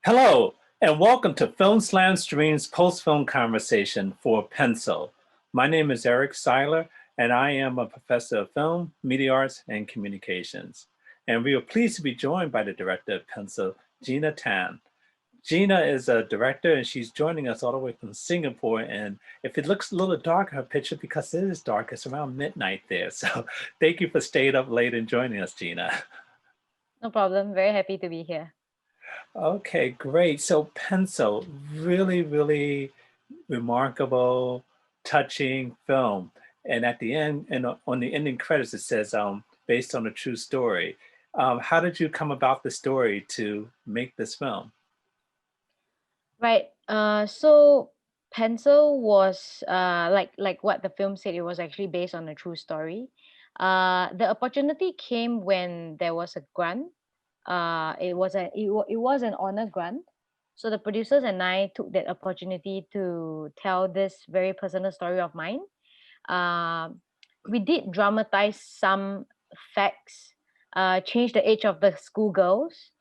Hello, and welcome to Film Slam Stream's post-film conversation for Pencil. My name is Eric Siler, and I am a professor of film, media arts, and communications. And we are pleased to be joined by the director of Pencil, Gina Tan. Gina is a director, and she's joining us all the way from Singapore. And if it looks a little dark in her picture, because it is dark, it's around midnight there. So thank you for staying up late and joining us, Gina. No problem. Very happy to be here. Okay, great. So Pencil, really remarkable, touching film. And at the end, and on the ending credits, it says based on a true story. How did you come about the story to make this film? Right. So Pencil was like what the film said. It was actually based on a true story. The opportunity came when there was a grant. It was an honor grant. So the producers and I took that opportunity to tell this very personal story of mine. Um, we did dramatize some facts, change the age of the schoolgirls,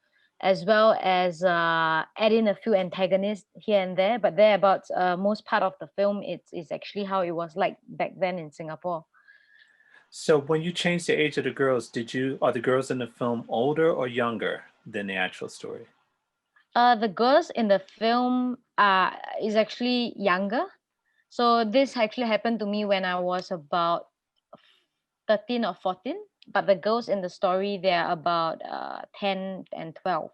as well as add in a few antagonists here and there. But thereabouts, most part of the film, it's actually how it was like back then in Singapore. So when you changed the age of the girls, are the girls in the film older or younger than the actual story? The girls in the film is actually younger. So this actually happened to me when I was about 13 or 14, but the girls in the story they're about 10 and 12.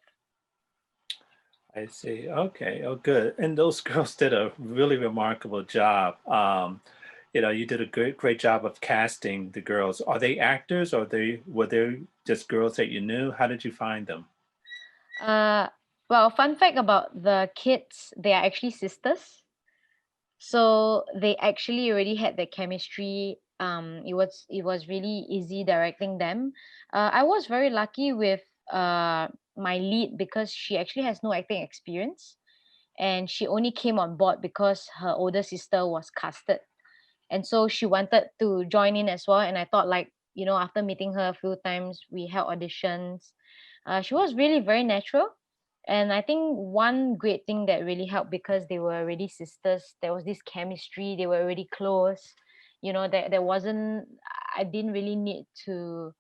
I see. Okay. Oh, good. And those girls did a really remarkable job. You did a great job of casting the girls. Are they actors or were they just girls that you knew? How did you find them? Uh, well, fun fact about the kids, they are actually sisters. So they actually already had the chemistry. It was really easy directing them. I was very lucky with my lead because she actually has no acting experience, and she only came on board because her older sister was casted, and so she wanted to join in as well. And I thought, like, after meeting her a few times, we held auditions. She was really very natural, and I think one great thing that really helped, because they were already sisters, there was this chemistry, they were already close. There wasn't, I didn't really need to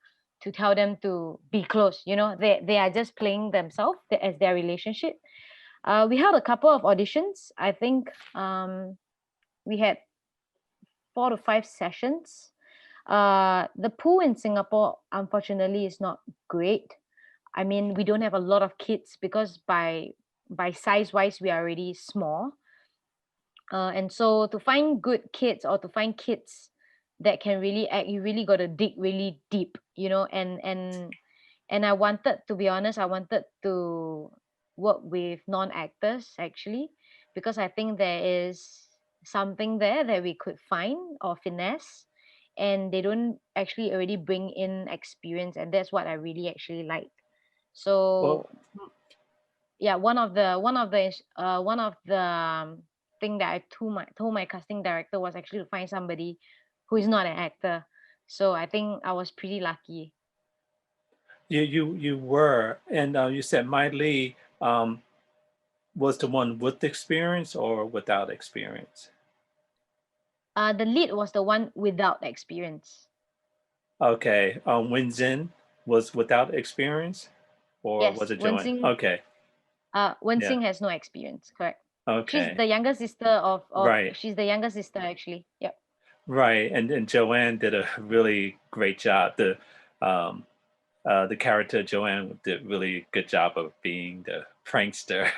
tell them to be close. They are just playing themselves as their relationship. We held a couple of auditions. I think we had 4 to 5 sessions. The pool in Singapore, unfortunately, is not great. I mean, we don't have a lot of kids because by size wise, we are already small. And so to find good kids, or to find kids that can really act, you really got to dig really deep, and I wanted, to be honest, I wanted to work with non-actors actually, because I think there is something there that we could find or finesse, and they don't actually already bring in experience, and that's what I really actually liked. Well, So yeah, one of the thing that I told my casting director was actually to find somebody who is not an actor. So I think I was pretty lucky. you were, and you said my Lee was the one with experience or without experience? The lead was the one without experience. Okay. Wen Zin was without experience, or was Yes, it Wen Joanne? Xing. Okay. Wen Yeah. Xing has no experience. Correct. She's Okay. the younger sister of. Right. She's the younger sister actually. Yep. Right, and Joanne did a really great job. The character Joanne did really good job of being the prankster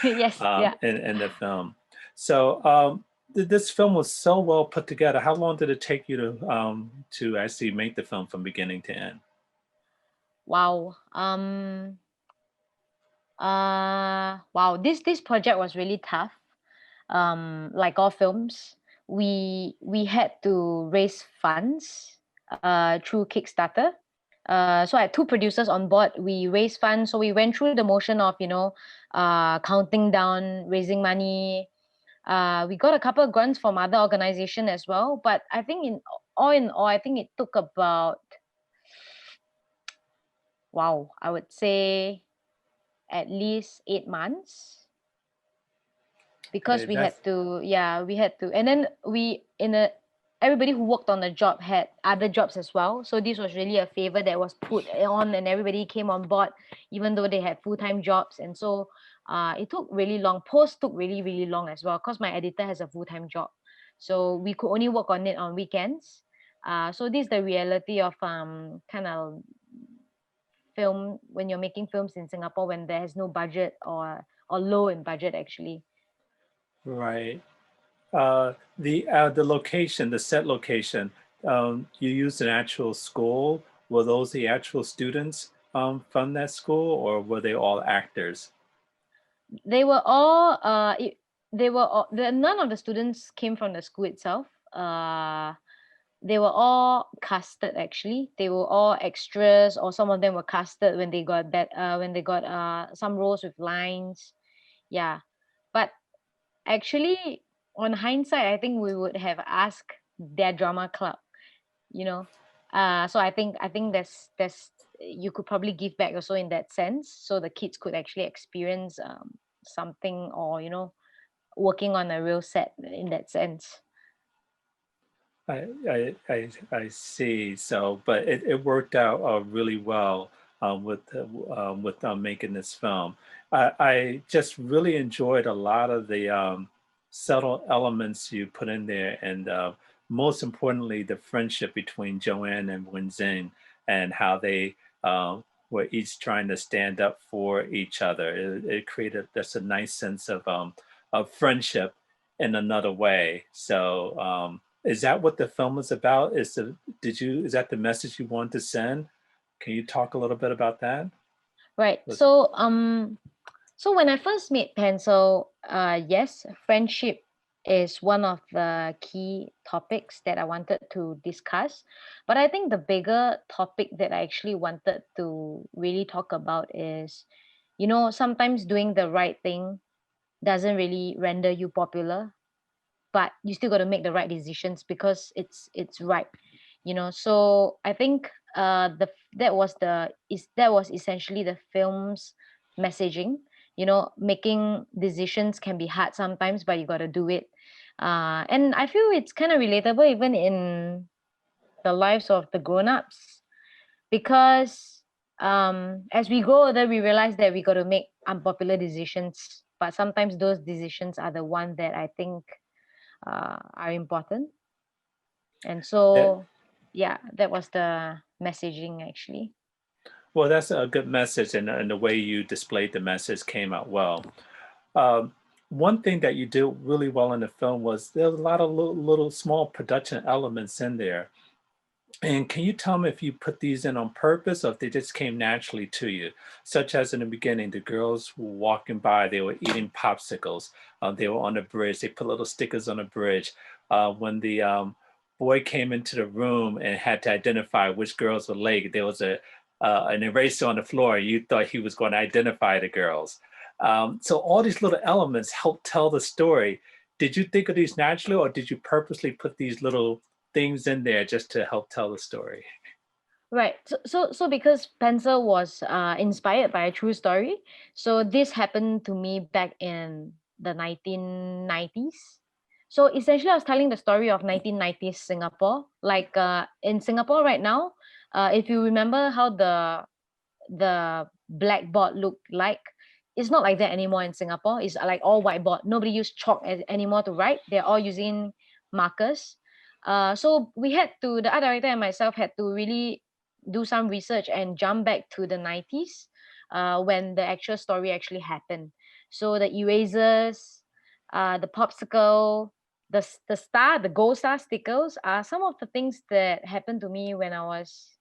Yes. Yeah. in the film. So this film was so well put together. How long did it take you to actually make the film from beginning to end? Wow. Wow. This project was really tough. Like all films, we had to raise funds through Kickstarter. So I had two producers on board. We raised funds, so we went through the motion of counting down, raising money. We got a couple of grants from other organization as well, but I think in all, I think it took about, wow, I would say at least 8 months, because we had That's to, yeah, we had to, and then everybody who worked on the job had other jobs as well. So this was really a favor that was put on, and everybody came on board, even though they had full-time jobs. And so it took really long. Post took really, really long as well, because my editor has a full-time job. So we could only work on it on weekends. So this is the reality of kind of film when you're making films in Singapore, when there is no budget, or low in budget actually. right. The location, the set location, you used an actual school. Were those the actual students from that school, or were they all actors? They were all they were all, none of the students came from the school itself. They were all casted actually. They were all extras, or some of them were casted when they got some roles with lines. Yeah. But actually, on hindsight, I think we would have asked their drama club, you know. So I think there's you could probably give back also in that sense, so the kids could actually experience something, or working on a real set in that sense. I see. So, but it worked out really well with making this film. I just really enjoyed a lot of the subtle elements you put in there, and most importantly, the friendship between Joanne and Wenzing, and how they were each trying to stand up for each other. It created just a nice sense of friendship in another way. So. Is that what the film is about? Is that the message you want to send? Can you talk a little bit about that? Right. Was- So when I first made Pencil, yes, friendship is one of the key topics that I wanted to discuss. But I think the bigger topic that I actually wanted to really talk about is, sometimes doing the right thing doesn't really render you popular, but you still got to make the right decisions because it's right. So I think that was essentially the film's messaging. Making decisions can be hard sometimes, but you got to do it. And I feel it's kind of relatable even in the lives of the grown-ups, because as we grow older, we realize that we got to make unpopular decisions, but sometimes those decisions are the one that I think are important. And that so, yeah, that was the messaging actually. Well, that's a good message, and the way you displayed the message came out well. Um, One thing that you did really well in the film was there was a lot of little small production elements in there. And can you tell me if you put these in on purpose, or if they just came naturally to you? Such as in the beginning, the girls were walking by, they were eating popsicles. They were on the bridge. They put little stickers on the bridge. When the boy came into the room and had to identify which girls were late, there was an eraser on the floor. You thought he was going to identify the girls. So all these little elements help tell the story. Did you think of these naturally, or did you purposely put these little things in there just to help tell the story? Right. So because Pencil was inspired by a true story. So this happened to me back in the 1990s. So essentially, I was telling the story of 1990s Singapore. Like in Singapore right now, if you remember how the blackboard looked like, it's not like that anymore in Singapore. It's like all whiteboard. Nobody use chalk anymore to write. They're all using markers. So the art director and myself had to really do some research and jump back to the 90s, when the actual story actually happened. So the erasers, the popsicle, the gold star stickers are some of the things that happened to me when I was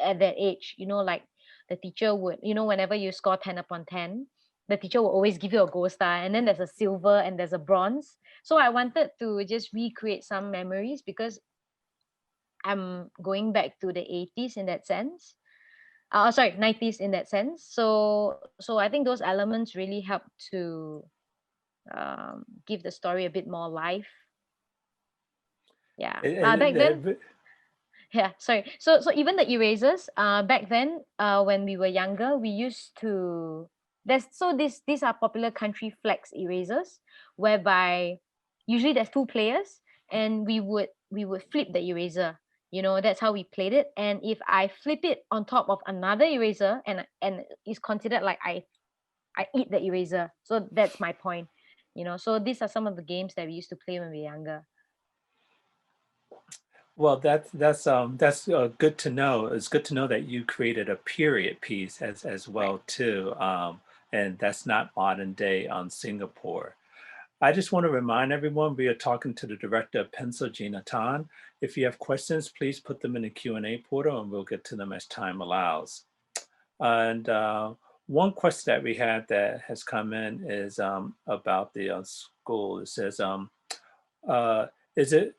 at that age. Like the teacher would, whenever you score 10 upon 10, the teacher will always give you a gold star, and then there's a silver and there's a bronze. So I wanted to just recreate some memories, because I'm going back to the 80s in that sense. Sorry, 90s in that sense. So I think those elements really help to give the story a bit more life. Yeah. Back then, yeah, sorry. So even the erasers, back then, when we were younger, we used to these are popular country flags erasers, whereby usually there's two players, and we would flip the eraser. That's how we played it. And if I flip it on top of another eraser, and it's considered like I eat the eraser. So that's my point. So these are some of the games that we used to play when we were younger. Well, that's good to know. It's good to know that you created a period piece as Right. well too, and that's not modern day Singapore. I just want to remind everyone we are talking to the director of Pencil, Gina Tan. If you have questions, please put them in the Q&A portal, and we'll get to them as time allows. And one question that we had that has come in is about the school. It says, uh, is it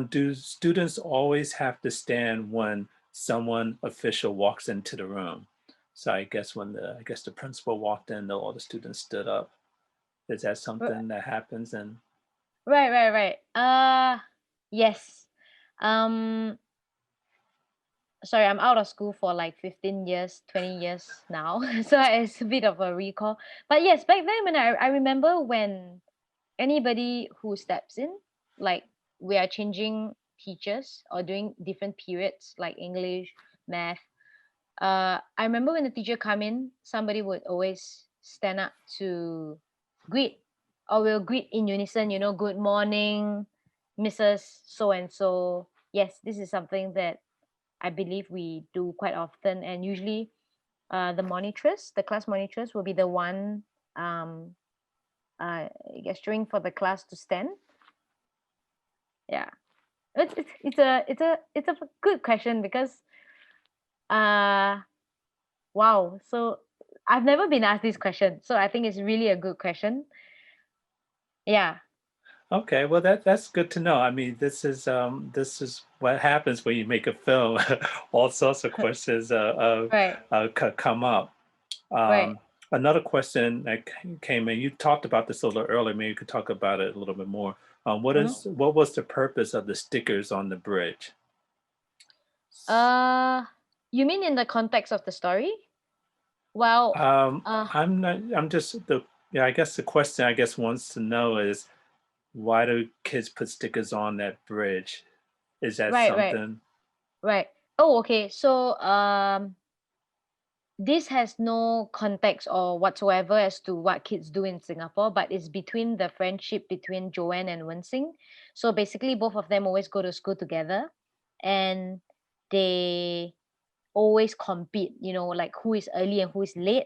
do students always have to stand when someone official walks into the room? So I guess when the principal walked in, all the students stood up. Is that R- something that happens? And Right, right, right. Yes. Um, Sorry, I'm out of school for like 15 years, 20 years now. So it's a bit of a recall. But yes, back then when I remember when anybody who steps in, like we are changing teachers or doing different periods like English, math. I remember when the teacher come in, somebody would always stand up to greet, or we'll greet in unison, good morning, Mrs. So and so. Yes, this is something that I believe we do quite often. And usually the class monitress will be the one um, gesturing for the class to stand. Yeah. It's a good question because uh wow. So I've never been asked this question. So I think it's really a good question. Yeah. okay, well that's good to know. I mean, this is what happens when you make a film. All sorts of questions Right. come up. Right. Um, Another question that came in, you talked about this a little earlier, maybe you could talk about it a little bit more. Mhm. What was the purpose of the stickers on the bridge? Uh you mean in the context of the story? Well, uh I'm not, I'm just yeah, I guess the question I guess wants to know is why do kids put stickers on that bridge? Is that right, right, something? right. Oh, okay. So this has no context or whatsoever as to what kids do in Singapore, but it's between the friendship between Joanne and Wensing. So basically, both of them always go to school together, and they always compete, like who is early and who is late.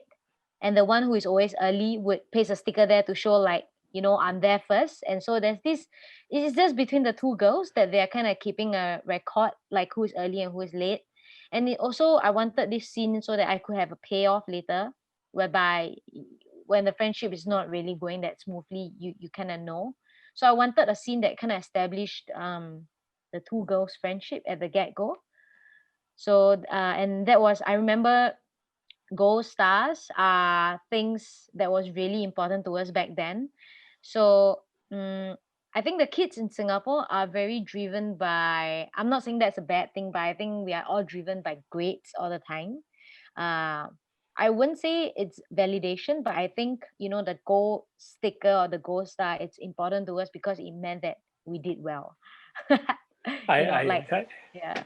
And the one who is always early would place a sticker there to show, like, I'm there first. And so there's this, it's just between the two girls that they're kind of keeping a record, like who is early and who is late. And it also, I wanted this scene so that I could have a payoff later, whereby when the friendship is not really going that smoothly, you kind of know. So I wanted a scene that kind of established the two girls' friendship at the get-go. So and that was, I remember, gold stars are things that was really important to us back then. So I think the kids in Singapore are very driven by, I'm not saying that's a bad thing, but I think we are all driven by grades all the time. uh I wouldn't say it's validation, but I think, the gold sticker or the gold star, it's important to us because it meant that we did well. I Like, I yeah.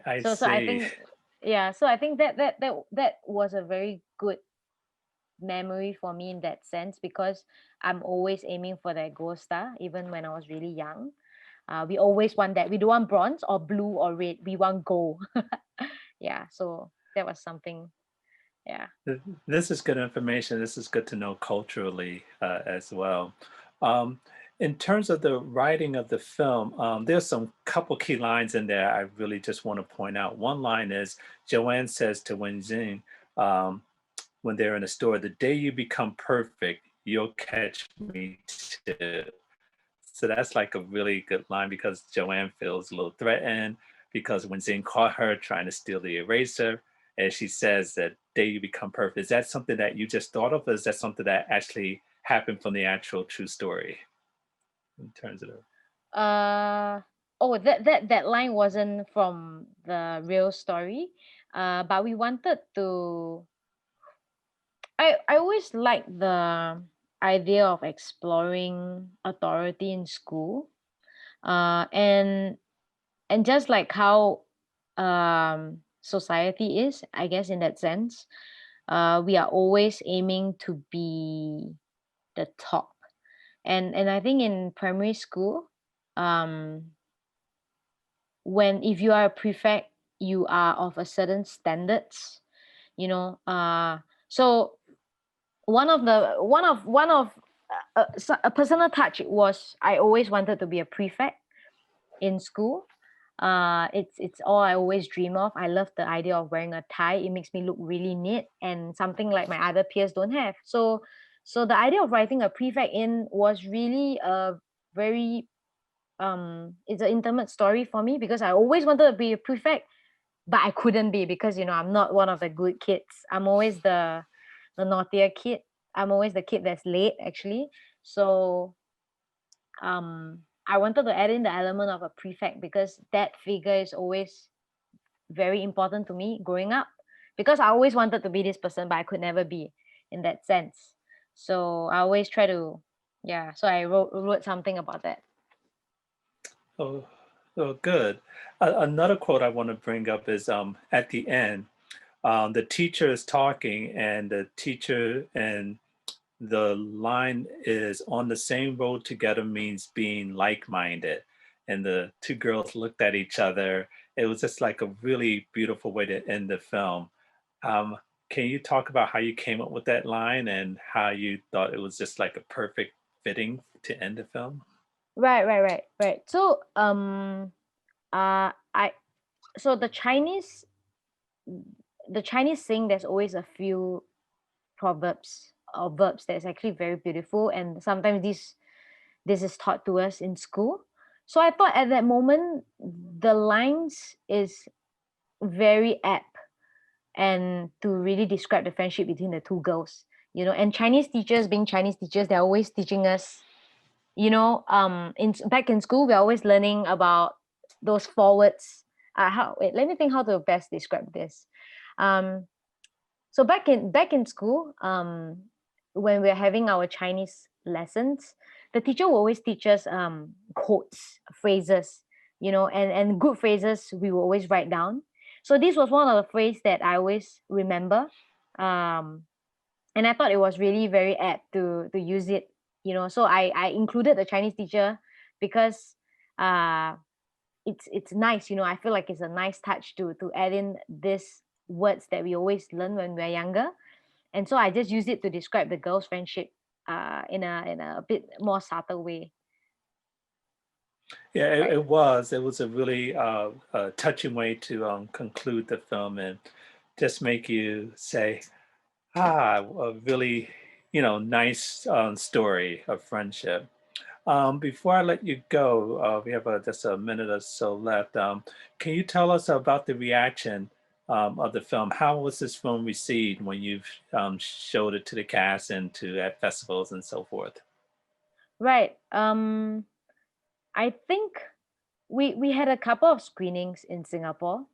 I So I see. think, yeah, so I think that was a very good memory for me in that sense, because I'm always aiming for that gold star even when I was really young. We always want that. We don't want bronze or blue or red. We want gold. Yeah, so that was something. Yeah. This is good information. This is good to know culturally as well. Um, in terms of the writing of the film, there's some couple key lines in there I really just want to point out. One line is Joanne says to Wenzing um, when they're in the store, "The day you become perfect, you'll catch me too." So that's like a really good line because Joanne feels a little threatened because when Zane caught her trying to steal the eraser, and she says that day you become perfect. Is that something that you just thought of, or is that something that actually happened from the actual true story in terms of the uh oh, that line wasn't from the real story. But we wanted to, I always like the idea of exploring authority in school. Uh, and and just like how society is, I guess in that sense, we are always aiming to be the top. And I think in primary school, um, when if you are a prefect, you are of a certain standards, you know. So one of a personal touch was I always wanted to be a prefect in school. It's all I always dream of. I love the idea of wearing a tie. It makes me look really neat and something like my other peers don't have. So the idea of writing a prefect in was really a very it's an intimate story for me because I always wanted to be a prefect, but I couldn't be because I'm not one of the good kids. I'm always the naughtier kid. I'm always the kid that's late actually. So I wanted to add in the element of a prefect because that figure is always very important to me growing up because I always wanted to be this person, but I could never be in that sense. So I always try to, yeah. So I wrote something about that. Oh, oh, good. Another quote I want to bring up is at the end, the teacher is talking, and the teacher and the line is on the same road together means being like-minded. And the two girls looked at each other. It was just like a really beautiful way to end the film. Um, can you talk about how you came up with that line and how you thought it was just like a perfect fitting to end the film? Right. So I so the Chinese saying there's always a few proverbs or verbs that's actually very beautiful, and sometimes this is taught to us in school. So I thought at that moment the lines is very apt and to really describe the friendship between the two girls. And Chinese teachers, being Chinese teachers, they're always teaching us, in back in school we're always learning about those forwards. How Wait, let me think how to best describe this. um so back in school, when we're having our Chinese lessons, the teacher will always teach us quotes, phrases, and good phrases we will always write down. So this was one of the phrases that I always remember. Um, and I thought it was really very apt to use it. So I included the Chinese teacher because uh it's nice. I feel like it's a nice touch to add in this words that we always learn when we're younger, and so I just use it to describe the girls' friendship in a bit more subtle way. Yeah, Right. it was a really touching way to conclude the film and just make you say, a really, nice story of friendship. Before I let you go, we have just a minute or so left. Can you tell us about the reaction of the film? How was this film received when you've showed it to the cast and to at festivals and so forth? Right. I think we had a couple of screenings in Singapore.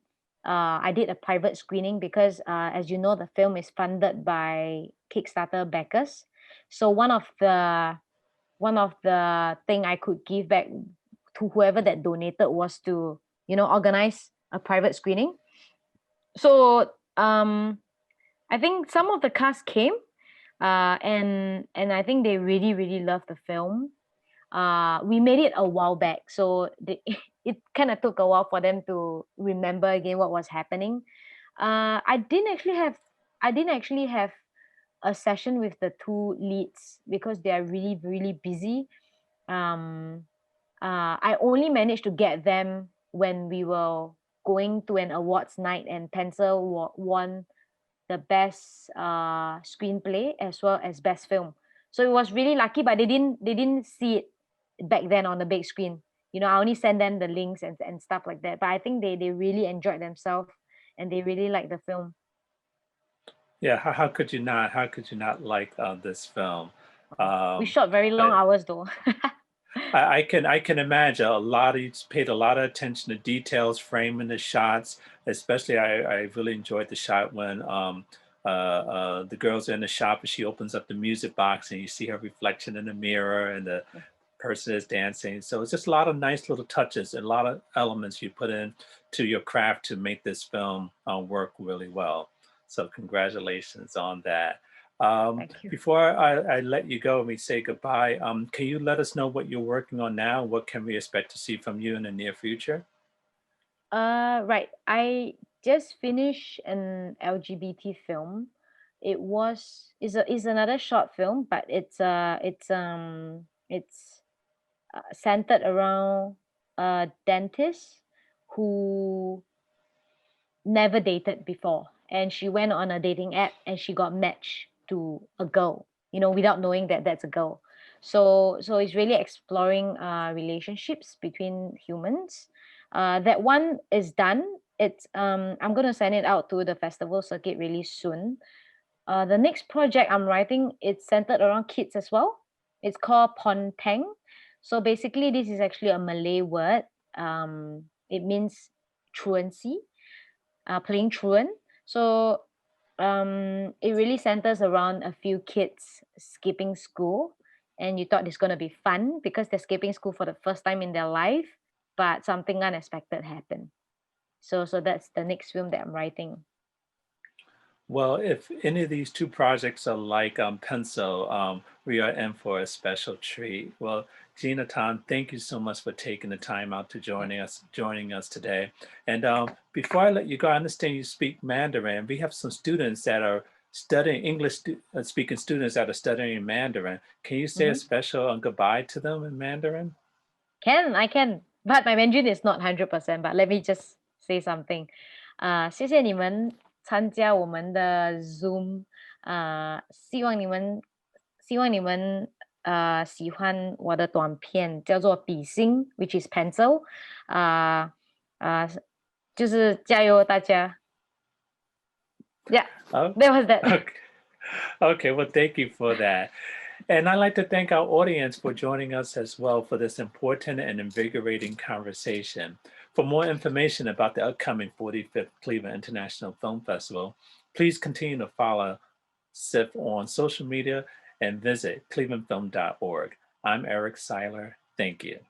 I did a private screening because, as you know, the film is funded by Kickstarter backers. So one of the thing I could give back to whoever that donated was to organize a private screening. So I think some of the cast came, and I think they really really loved the film. We made it a while back, so it kind of took a while for them to remember again what was happening. I didn't actually have a session with the two leads because they are really really busy. um I only managed to get them when we were going to an awards night, and Pencil won the best screenplay as well as best film. So it was really lucky, but they didn't see it back then on the big screen. I only sent them the links and stuff like that. But I think they really enjoyed themselves and they really liked the film. Yeah, how could you not? How could you not like this film? We Um, shot very long I, hours though. I can imagine a lot of you paid a lot of attention to details, framing the shots. Especially, I really enjoyed the shot when the girls are in the shop and she opens up the music box and you see her reflection in the mirror and the person is dancing. So it's just a lot of nice little touches and a lot of elements you put in to your craft to make this film work really well. So congratulations on that. Thank you. Before I let you go and we say goodbye, can you let us know what you're working on now? What can we expect to see from you in the near future? Right. I just finished an LGBT film. Is another short film, but it's centered around a dentist who never dated before, and she went on a dating app and she got matched to a girl, without knowing that that's a girl. So it's really exploring relationships between humans. That one is done. I'm going to send it out to the festival circuit really soon. The next project I'm writing, it's centered around kids as well. It's called Ponteng. So basically this is actually a Malay word. It means truancy, playing truant. So it really centers around a few kids skipping school, and you thought it's going to be fun because they're skipping school for the first time in their life, but something unexpected happened. So that's the next film that I'm writing. Well, if any of these two projects are like Pencil, we are in for a special treat. Well, Gina Tan, thank you so much for taking the time out to joining us today. And before I let you go, I understand you speak Mandarin. We have some students that are studying speaking students that are studying Mandarin. Can you say a Mhm. special goodbye to them in Mandarin? I can, but my Mandarin is not 100%. But let me just say something. 谢谢你们参加我们的 Zoom。希望你们喜欢我的短片，叫做笔芯 which is pencil。啊、就是加油大家。Yeah, Oh, that was that. okay. Okay, well, thank you for that. And I'd like to thank our audience for joining us as well for this important and invigorating conversation. For more information about the upcoming 45th Cleveland International Film Festival, please continue to follow CIFF on social media and visit clevelandfilm.org. I'm Eric Siler. Thank you.